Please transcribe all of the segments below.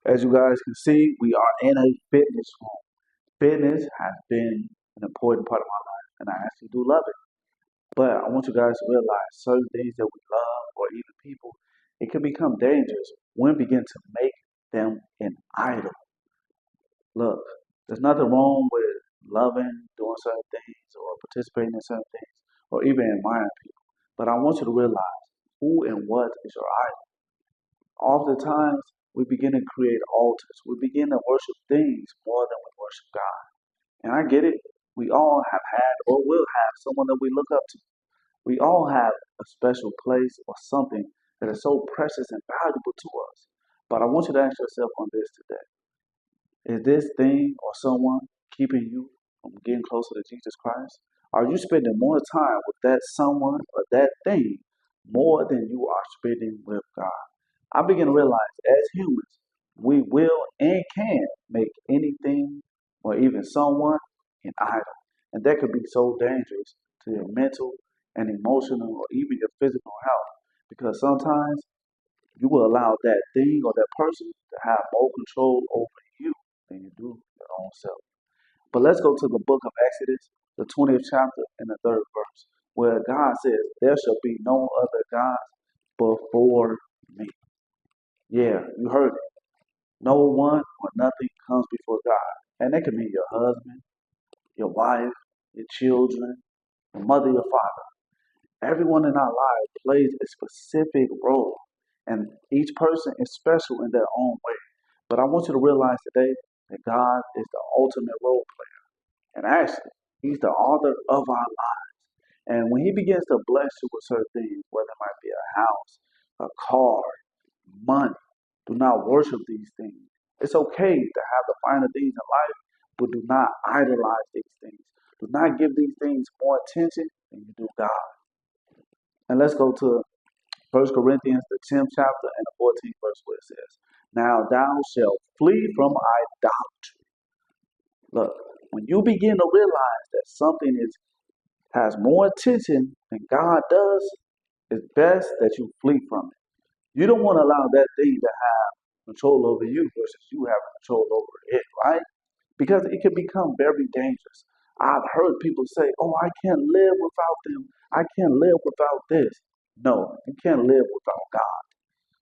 As you guys can see, we are in a fitness room. Fitness has been an important part of my life, and I actually do love it. But I want you guys to realize certain things that we love, or even people, it can become dangerous when we begin to make them an idol. Look, there's nothing wrong with loving, doing certain things, or participating in certain things, or even admiring people. But I want you to realize who and what is your idol. Oftentimes, we begin to create altars. We begin to worship things more than we worship God. And I get it. We all have had or will have someone that we look up to. We all have a special place or something that is so precious and valuable to us. But I want you to ask yourself on this today. Is this thing or someone keeping you from getting closer to Jesus Christ? Are you spending more time with that someone or that thing more than you are spending with God? I begin to realize as humans, we will and can make anything or even someone an idol. And that could be so dangerous to your mental and emotional or even your physical health. Because sometimes you will allow that thing or that person to have more control over you than you do your own self. But let's go to the book of Exodus, the 20th chapter and the third verse, where God says, "There shall be no other gods before me." Yeah, you heard it. No one or nothing comes before God. And that could be your husband, your wife, your children, your mother, your father. Everyone in our lives plays a specific role, and each person is special in their own way. But I want you to realize today that God is the ultimate role player. And actually, He's the author of our lives. And when He begins to bless you with certain things, whether it might be a house, a car, money, do not worship these things. It's okay to have the finer things in life, but do not idolize these things. Do not give these things more attention than you do God. And let's go to First Corinthians, the 10th chapter and the 14th verse, where it says, "Now thou shalt flee from idolatry." Look, when you begin to realize that something has more attention than God does, it's best that you flee from it. You don't want to allow that thing to have control over you versus you having control over it, right? Because it can become very dangerous. I've heard people say, "Oh, I can't live without them. I can't live without this." No, you can't live without God.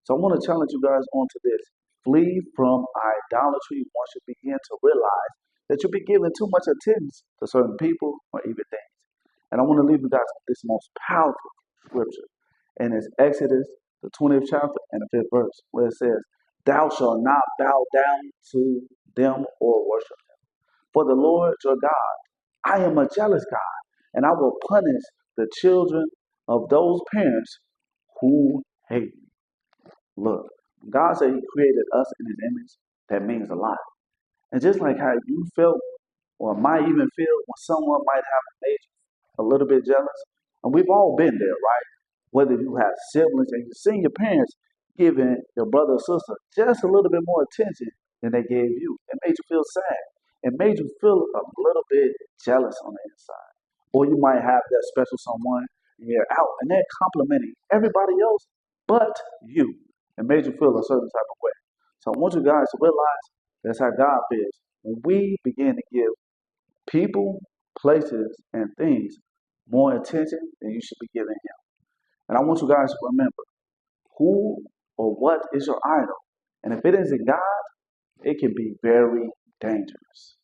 So I want to challenge you guys onto this. Flee from idolatry once you begin to realize that you've been giving too much attention to certain people or even things. And I want to leave you guys with this most powerful scripture. And it's Exodus, the 20th chapter and the 5th verse, where it says, "Thou shalt not bow down to them or worship them. For the Lord your God, I am a jealous God, and I will punish the children of those parents who hate me." Look, God said He created us in His image. That means a lot. And just like how you felt or might even feel when someone might have made you a little bit jealous, and we've all been there, right? Whether you have siblings and you've seen your parents giving your brother or sister just a little bit more attention than they gave you. It made you feel sad. It made you feel a little bit jealous on the inside. Or you might have that special someone and you're out and they're complimenting everybody else but you. It made you feel a certain type of way. So I want you guys to realize that's how God feels. When we begin to give people, places, and things more attention than you should be giving Him. And I want you guys to remember who or what is your idol. And if it isn't God, it can be very dangerous.